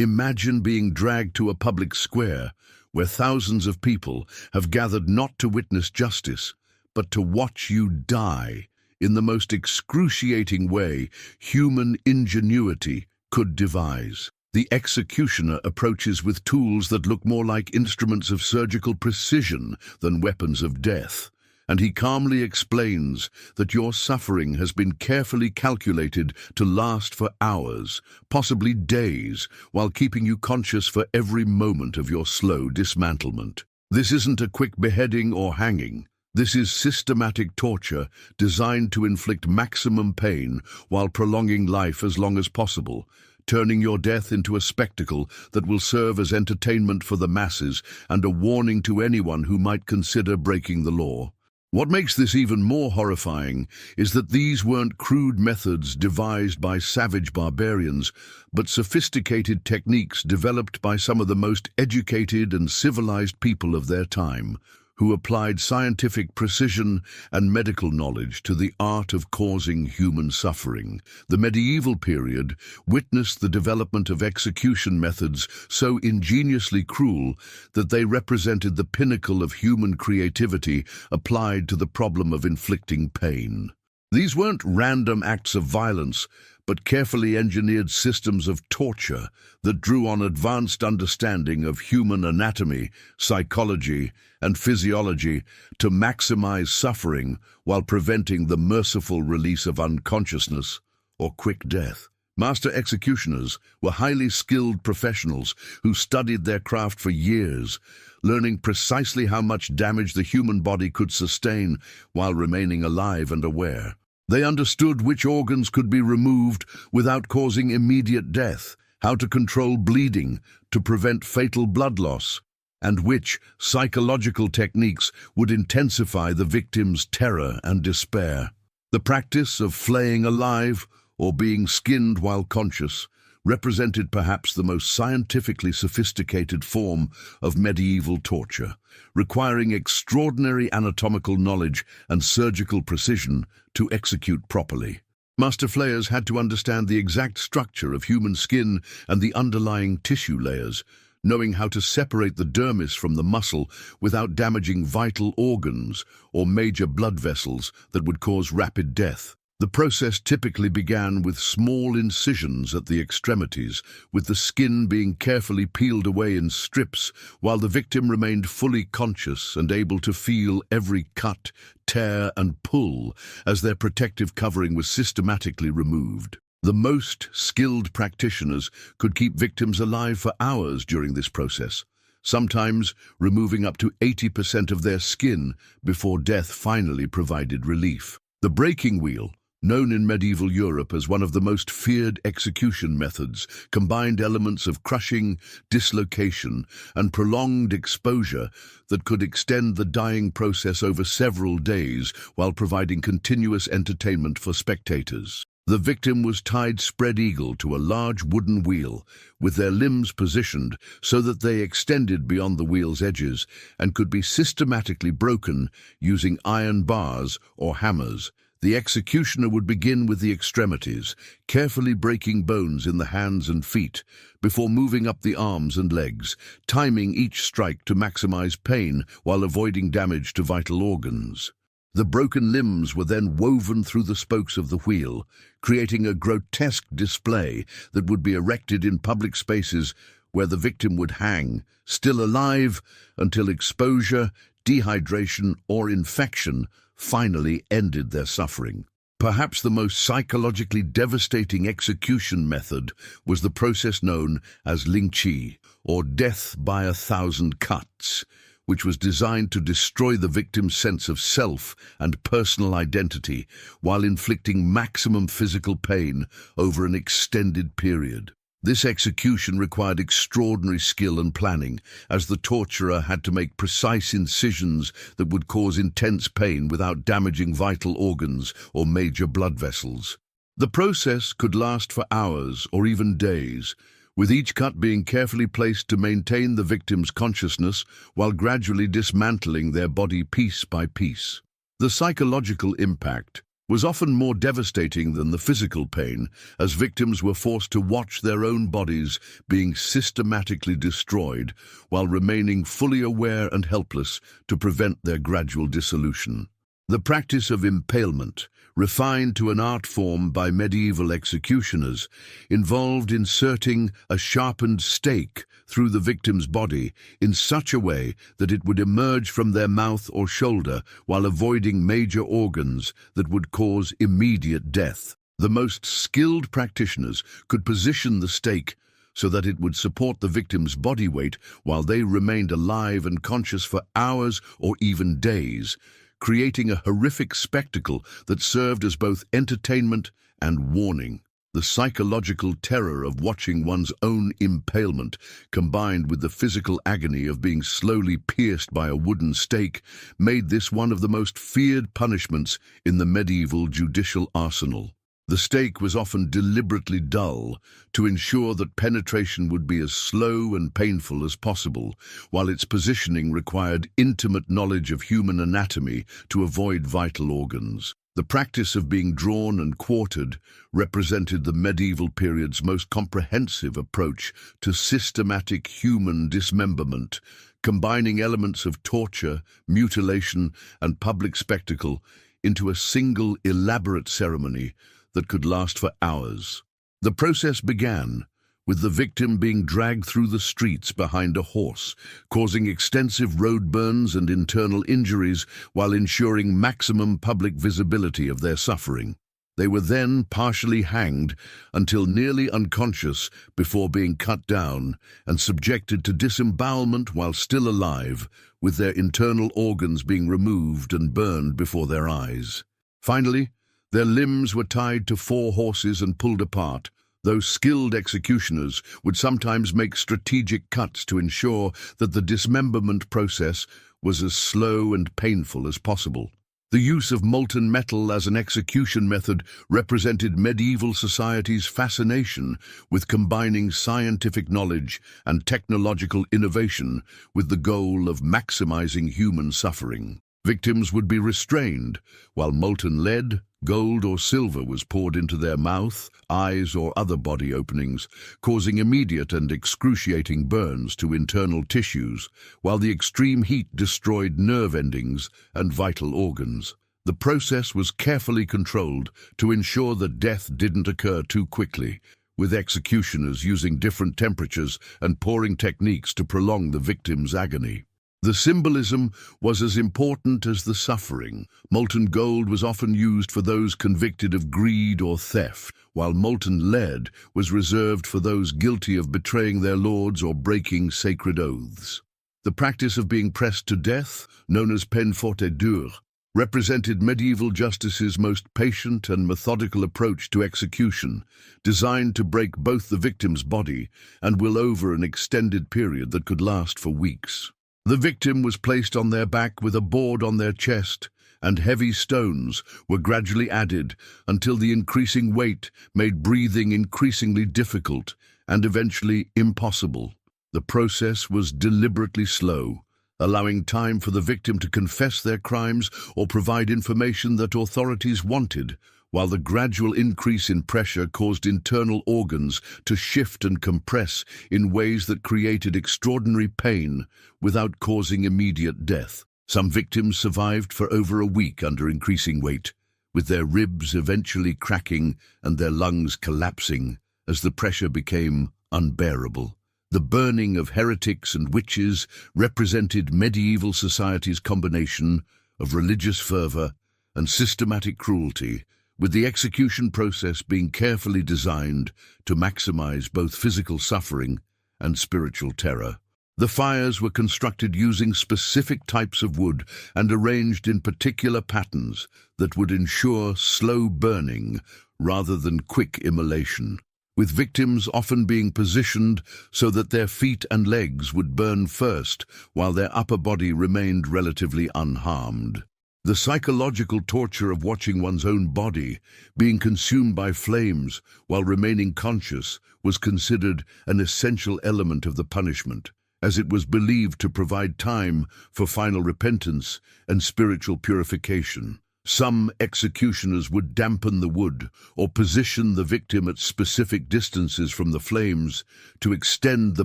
Imagine being dragged to a public square where thousands of people have gathered not to witness justice, but to watch you die in the most excruciating way human ingenuity could devise. The executioner approaches with tools that look more like instruments of surgical precision than weapons of death, and he calmly explains that your suffering has been carefully calculated to last for hours, possibly days, while keeping you conscious for every moment of your slow dismantlement. This isn't a quick beheading or hanging. This is systematic torture designed to inflict maximum pain while prolonging life as long as possible, turning your death into a spectacle that will serve as entertainment for the masses and a warning to anyone who might consider breaking the law. What makes this even more horrifying is that these weren't crude methods devised by savage barbarians, but sophisticated techniques developed by some of the most educated and civilized people of their time, who applied scientific precision and medical knowledge to the art of causing human suffering. The medieval period witnessed the development of execution methods so ingeniously cruel that they represented the pinnacle of human creativity applied to the problem of inflicting pain. These weren't random acts of violence, but carefully engineered systems of torture that drew on advanced understanding of human anatomy, psychology, and physiology to maximize suffering while preventing the merciful release of unconsciousness or quick death. Master executioners were highly skilled professionals who studied their craft for years, learning precisely how much damage the human body could sustain while remaining alive and aware. They understood which organs could be removed without causing immediate death, how to control bleeding to prevent fatal blood loss, and which psychological techniques would intensify the victim's terror and despair. The practice of flaying alive or being skinned while conscious represented perhaps the most scientifically sophisticated form of medieval torture, requiring extraordinary anatomical knowledge and surgical precision to execute properly. Master flayers had to understand the exact structure of human skin and the underlying tissue layers, knowing how to separate the dermis from the muscle without damaging vital organs or major blood vessels that would cause rapid death. The process typically began with small incisions at the extremities, with the skin being carefully peeled away in strips, while the victim remained fully conscious and able to feel every cut, tear, and pull as their protective covering was systematically removed. The most skilled practitioners could keep victims alive for hours during this process, sometimes removing up to 80% of their skin before death finally provided relief. The breaking wheel, known in medieval Europe as one of the most feared execution methods, combined elements of crushing, dislocation, and prolonged exposure that could extend the dying process over several days while providing continuous entertainment for spectators. The victim was tied spread-eagle to a large wooden wheel, with their limbs positioned so that they extended beyond the wheel's edges and could be systematically broken using iron bars or hammers. The executioner would begin with the extremities, carefully breaking bones in the hands and feet, before moving up the arms and legs, timing each strike to maximize pain while avoiding damage to vital organs. The broken limbs were then woven through the spokes of the wheel, creating a grotesque display that would be erected in public spaces where the victim would hang, still alive, until exposure, dehydration, or infection finally ended their suffering. Perhaps the most psychologically devastating execution method was the process known as Ling Chi, or death by 1,000 cuts, which was designed to destroy the victim's sense of self and personal identity while inflicting maximum physical pain over an extended period. This execution required extraordinary skill and planning, as the torturer had to make precise incisions that would cause intense pain without damaging vital organs or major blood vessels. The process could last for hours or even days, with each cut being carefully placed to maintain the victim's consciousness while gradually dismantling their body piece by piece. The psychological impact was often more devastating than the physical pain, as victims were forced to watch their own bodies being systematically destroyed while remaining fully aware and helpless to prevent their gradual dissolution. The practice of impalement, refined to an art form by medieval executioners, involved inserting a sharpened stake through the victim's body in such a way that it would emerge from their mouth or shoulder while avoiding major organs that would cause immediate death. The most skilled practitioners could position the stake so that it would support the victim's body weight while they remained alive and conscious for hours or even days, creating a horrific spectacle that served as both entertainment and warning. The psychological terror of watching one's own impalement, combined with the physical agony of being slowly pierced by a wooden stake, made this one of the most feared punishments in the medieval judicial arsenal. The stake was often deliberately dull to ensure that penetration would be as slow and painful as possible, while its positioning required intimate knowledge of human anatomy to avoid vital organs. The practice of being drawn and quartered represented the medieval period's most comprehensive approach to systematic human dismemberment, combining elements of torture, mutilation, and public spectacle into a single elaborate ceremony that could last for hours. The process began with the victim being dragged through the streets behind a horse, causing extensive road burns and internal injuries while ensuring maximum public visibility of their suffering. They were then partially hanged until nearly unconscious before being cut down and subjected to disembowelment while still alive, with their internal organs being removed and burned before their eyes. Finally, their limbs were tied to 4 horses and pulled apart, though skilled executioners would sometimes make strategic cuts to ensure that the dismemberment process was as slow and painful as possible. The use of molten metal as an execution method represented medieval society's fascination with combining scientific knowledge and technological innovation with the goal of maximizing human suffering. Victims would be restrained, while molten lead, gold or silver was poured into their mouth, eyes or other body openings, causing immediate and excruciating burns to internal tissues, while the extreme heat destroyed nerve endings and vital organs. The process was carefully controlled to ensure that death didn't occur too quickly, with executioners using different temperatures and pouring techniques to prolong the victim's agony. The symbolism was as important as the suffering. Molten gold was often used for those convicted of greed or theft, while molten lead was reserved for those guilty of betraying their lords or breaking sacred oaths. The practice of being pressed to death, known as peine forte et dure, represented medieval justice's most patient and methodical approach to execution, designed to break both the victim's body and will over an extended period that could last for weeks. The victim was placed on their back with a board on their chest, and heavy stones were gradually added until the increasing weight made breathing increasingly difficult and eventually impossible. The process was deliberately slow, allowing time for the victim to confess their crimes or provide information that authorities wanted, while the gradual increase in pressure caused internal organs to shift and compress in ways that created extraordinary pain without causing immediate death. Some victims survived for over a week under increasing weight, with their ribs eventually cracking and their lungs collapsing as the pressure became unbearable. The burning of heretics and witches represented medieval society's combination of religious fervor and systematic cruelty, with the execution process being carefully designed to maximize both physical suffering and spiritual terror. The fires were constructed using specific types of wood and arranged in particular patterns that would ensure slow burning rather than quick immolation, with victims often being positioned so that their feet and legs would burn first while their upper body remained relatively unharmed. The psychological torture of watching one's own body being consumed by flames while remaining conscious was considered an essential element of the punishment, as it was believed to provide time for final repentance and spiritual purification. Some executioners would dampen the wood or position the victim at specific distances from the flames to extend the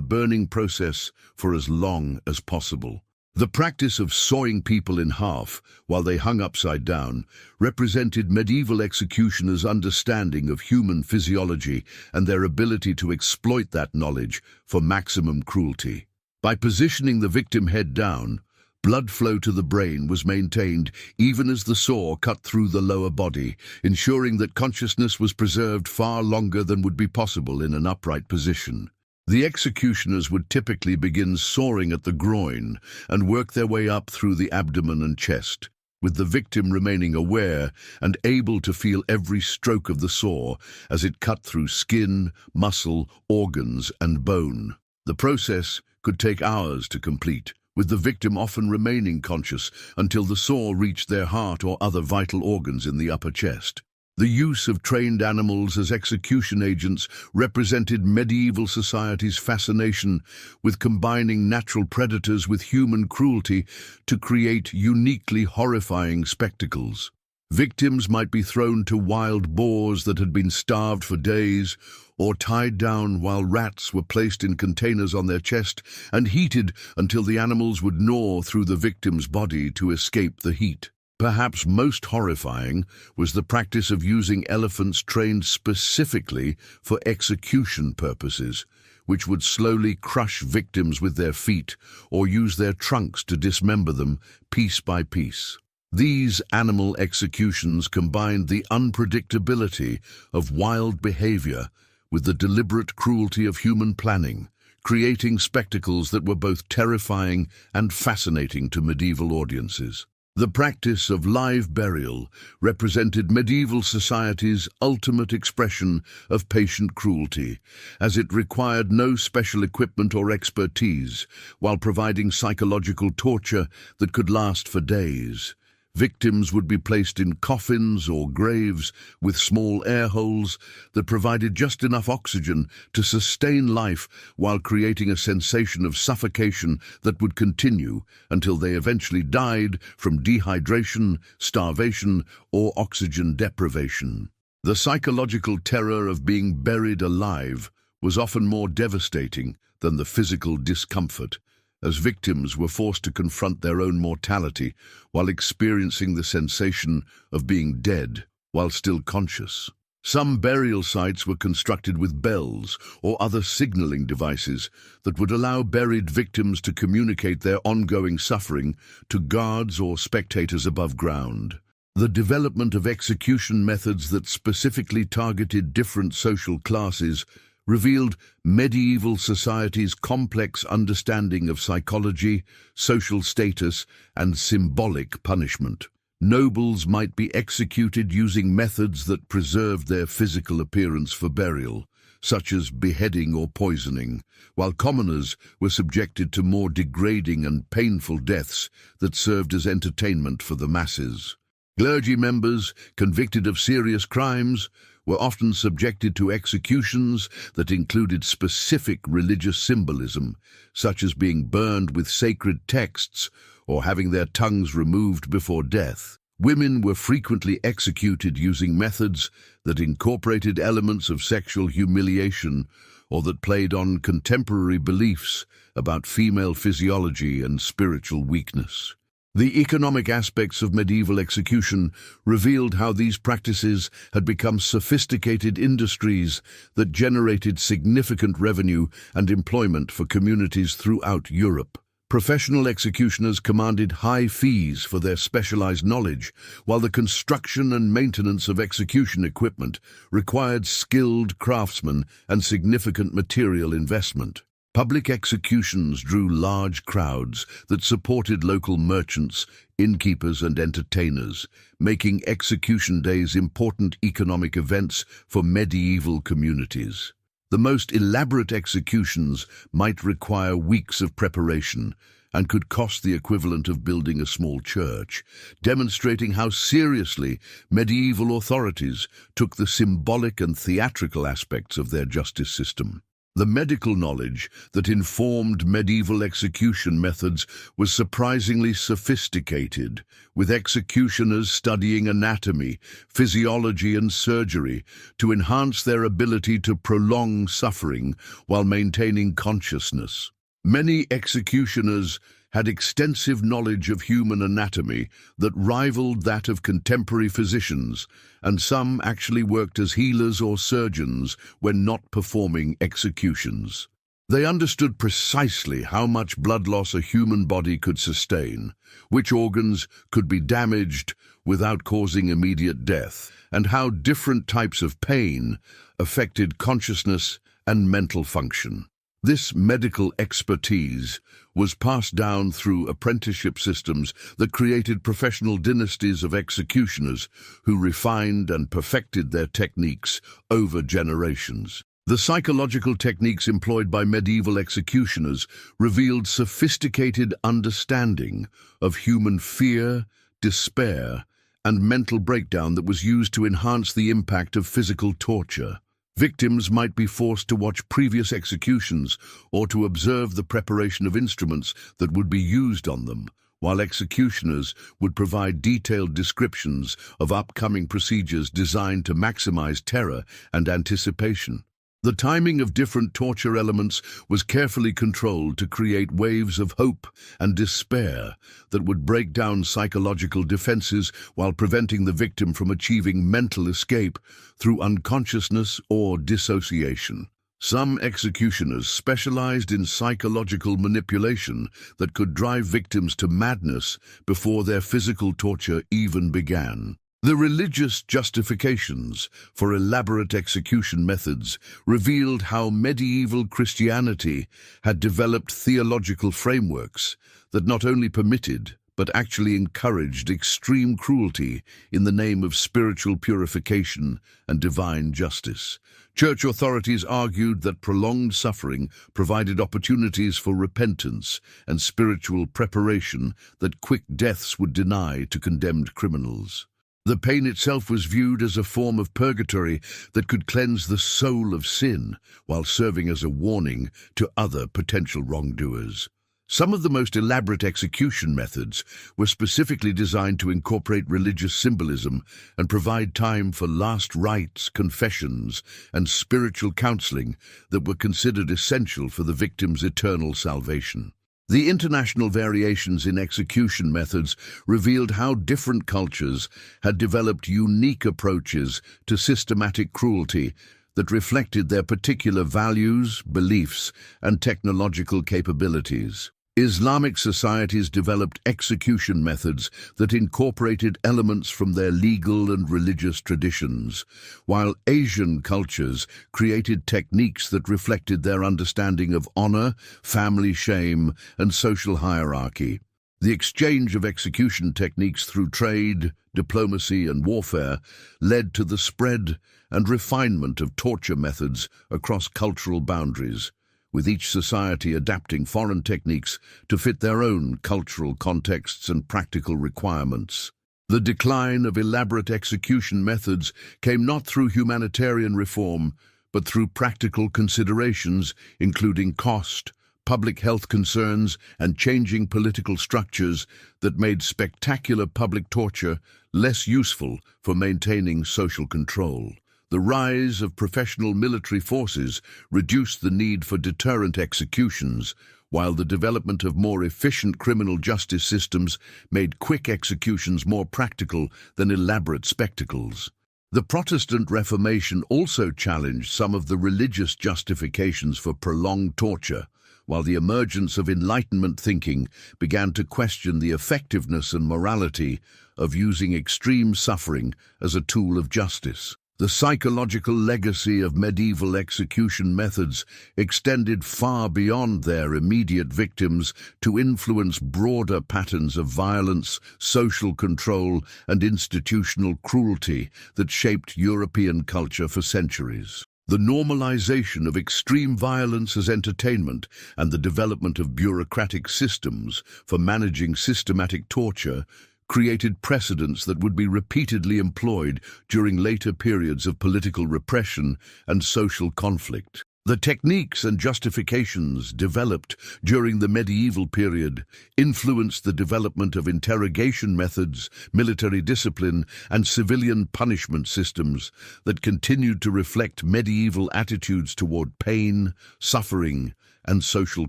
burning process for as long as possible. The practice of sawing people in half while they hung upside down represented medieval executioners' understanding of human physiology and their ability to exploit that knowledge for maximum cruelty. By positioning the victim head down, blood flow to the brain was maintained even as the saw cut through the lower body, ensuring that consciousness was preserved far longer than would be possible in an upright position. The executioners would typically begin sawing at the groin and work their way up through the abdomen and chest, with the victim remaining aware and able to feel every stroke of the saw as it cut through skin, muscle, organs, and bone. The process could take hours to complete, with the victim often remaining conscious until the saw reached their heart or other vital organs in the upper chest. The use of trained animals as execution agents represented medieval society's fascination with combining natural predators with human cruelty to create uniquely horrifying spectacles. Victims might be thrown to wild boars that had been starved for days, or tied down while rats were placed in containers on their chest and heated until the animals would gnaw through the victim's body to escape the heat. Perhaps most horrifying was the practice of using elephants trained specifically for execution purposes, which would slowly crush victims with their feet or use their trunks to dismember them piece by piece. These animal executions combined the unpredictability of wild behavior with the deliberate cruelty of human planning, creating spectacles that were both terrifying and fascinating to medieval audiences. The practice of live burial represented medieval society's ultimate expression of patient cruelty, as it required no special equipment or expertise, while providing psychological torture that could last for days. Victims would be placed in coffins or graves with small air holes that provided just enough oxygen to sustain life while creating a sensation of suffocation that would continue until they eventually died from dehydration, starvation, or oxygen deprivation. The psychological terror of being buried alive was often more devastating than the physical discomfort, as victims were forced to confront their own mortality while experiencing the sensation of being dead while still conscious. Some burial sites were constructed with bells or other signaling devices that would allow buried victims to communicate their ongoing suffering to guards or spectators above ground. The development of execution methods that specifically targeted different social classes revealed medieval society's complex understanding of psychology, social status, and symbolic punishment. Nobles might be executed using methods that preserved their physical appearance for burial, such as beheading or poisoning, while commoners were subjected to more degrading and painful deaths that served as entertainment for the masses. Clergy members convicted of serious crimes were often subjected to executions that included specific religious symbolism, such as being burned with sacred texts or having their tongues removed before death. Women were frequently executed using methods that incorporated elements of sexual humiliation or that played on contemporary beliefs about female physiology and spiritual weakness. The economic aspects of medieval execution revealed how these practices had become sophisticated industries that generated significant revenue and employment for communities throughout Europe. Professional executioners commanded high fees for their specialized knowledge, while the construction and maintenance of execution equipment required skilled craftsmen and significant material investment. Public executions drew large crowds that supported local merchants, innkeepers, and entertainers, making execution days important economic events for medieval communities. The most elaborate executions might require weeks of preparation and could cost the equivalent of building a small church, demonstrating how seriously medieval authorities took the symbolic and theatrical aspects of their justice system. The medical knowledge that informed medieval execution methods was surprisingly sophisticated, with executioners studying anatomy, physiology, and surgery to enhance their ability to prolong suffering while maintaining consciousness. Many executioners had extensive knowledge of human anatomy that rivaled that of contemporary physicians, and some actually worked as healers or surgeons when not performing executions. They understood precisely how much blood loss a human body could sustain, which organs could be damaged without causing immediate death, and how different types of pain affected consciousness and mental function. This medical expertise was passed down through apprenticeship systems that created professional dynasties of executioners who refined and perfected their techniques over generations. The psychological techniques employed by medieval executioners revealed sophisticated understanding of human fear, despair, and mental breakdown that was used to enhance the impact of physical torture. Victims might be forced to watch previous executions or to observe the preparation of instruments that would be used on them, while executioners would provide detailed descriptions of upcoming procedures designed to maximize terror and anticipation. The timing of different torture elements was carefully controlled to create waves of hope and despair that would break down psychological defenses while preventing the victim from achieving mental escape through unconsciousness or dissociation. Some executioners specialized in psychological manipulation that could drive victims to madness before their physical torture even began. The religious justifications for elaborate execution methods revealed how medieval Christianity had developed theological frameworks that not only permitted but actually encouraged extreme cruelty in the name of spiritual purification and divine justice. Church authorities argued that prolonged suffering provided opportunities for repentance and spiritual preparation that quick deaths would deny to condemned criminals. The pain itself was viewed as a form of purgatory that could cleanse the soul of sin while serving as a warning to other potential wrongdoers. Some of the most elaborate execution methods were specifically designed to incorporate religious symbolism and provide time for last rites, confessions, and spiritual counseling that were considered essential for the victim's eternal salvation. The international variations in execution methods revealed how different cultures had developed unique approaches to systematic cruelty that reflected their particular values, beliefs, and technological capabilities. Islamic societies developed execution methods that incorporated elements from their legal and religious traditions, while Asian cultures created techniques that reflected their understanding of honor, family shame, and social hierarchy. The exchange of execution techniques through trade, diplomacy, and warfare led to the spread and refinement of torture methods across cultural boundaries, with each society adapting foreign techniques to fit their own cultural contexts and practical requirements. The decline of elaborate execution methods came not through humanitarian reform, but through practical considerations, including cost, public health concerns, and changing political structures that made spectacular public torture less useful for maintaining social control. The rise of professional military forces reduced the need for deterrent executions, while the development of more efficient criminal justice systems made quick executions more practical than elaborate spectacles. The Protestant Reformation also challenged some of the religious justifications for prolonged torture, while the emergence of Enlightenment thinking began to question the effectiveness and morality of using extreme suffering as a tool of justice. The psychological legacy of medieval execution methods extended far beyond their immediate victims to influence broader patterns of violence, social control, and institutional cruelty that shaped European culture for centuries. The normalization of extreme violence as entertainment and the development of bureaucratic systems for managing systematic torture created precedents that would be repeatedly employed during later periods of political repression and social conflict. The techniques and justifications developed during the medieval period influenced the development of interrogation methods, military discipline, and civilian punishment systems that continued to reflect medieval attitudes toward pain, suffering, and social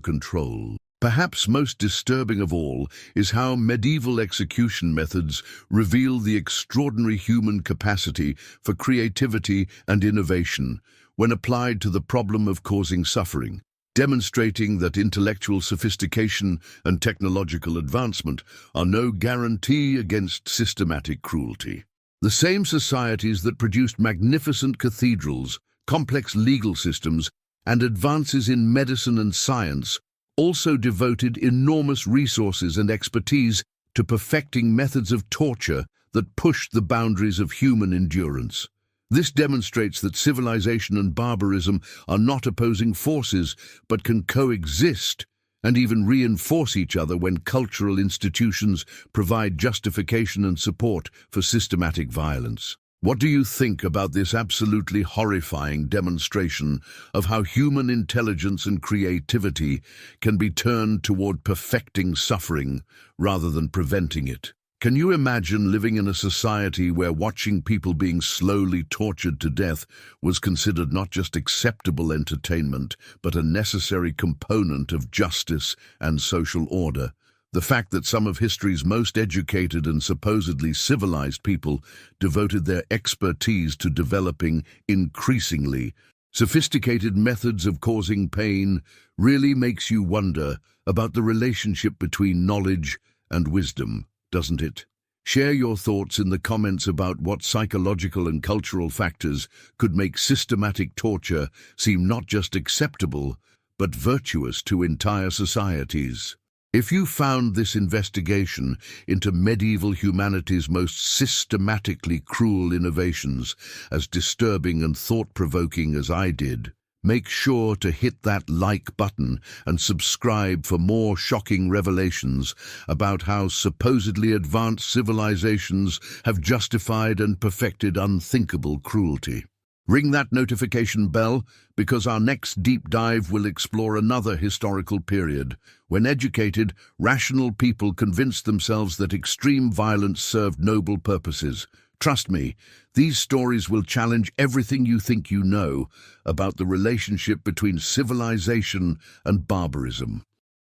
control. Perhaps most disturbing of all is how medieval execution methods reveal the extraordinary human capacity for creativity and innovation when applied to the problem of causing suffering, demonstrating that intellectual sophistication and technological advancement are no guarantee against systematic cruelty. The same societies that produced magnificent cathedrals, complex legal systems, and advances in medicine and science also devoted enormous resources and expertise to perfecting methods of torture that pushed the boundaries of human endurance. This demonstrates that civilization and barbarism are not opposing forces, but can coexist and even reinforce each other when cultural institutions provide justification and support for systematic violence. What do you think about this absolutely horrifying demonstration of how human intelligence and creativity can be turned toward perfecting suffering rather than preventing it? Can you imagine living in a society where watching people being slowly tortured to death was considered not just acceptable entertainment, but a necessary component of justice and social order? The fact that some of history's most educated and supposedly civilized people devoted their expertise to developing increasingly sophisticated methods of causing pain really makes you wonder about the relationship between knowledge and wisdom, doesn't it? Share your thoughts in the comments about what psychological and cultural factors could make systematic torture seem not just acceptable, but virtuous to entire societies. If you found this investigation into medieval humanity's most systematically cruel innovations as disturbing and thought-provoking as I did, make sure to hit that like button and subscribe for more shocking revelations about how supposedly advanced civilizations have justified and perfected unthinkable cruelty. Ring that notification bell because our next deep dive will explore another historical period when educated, rational people convinced themselves that extreme violence served noble purposes. Trust me, these stories will challenge everything you think you know about the relationship between civilization and barbarism.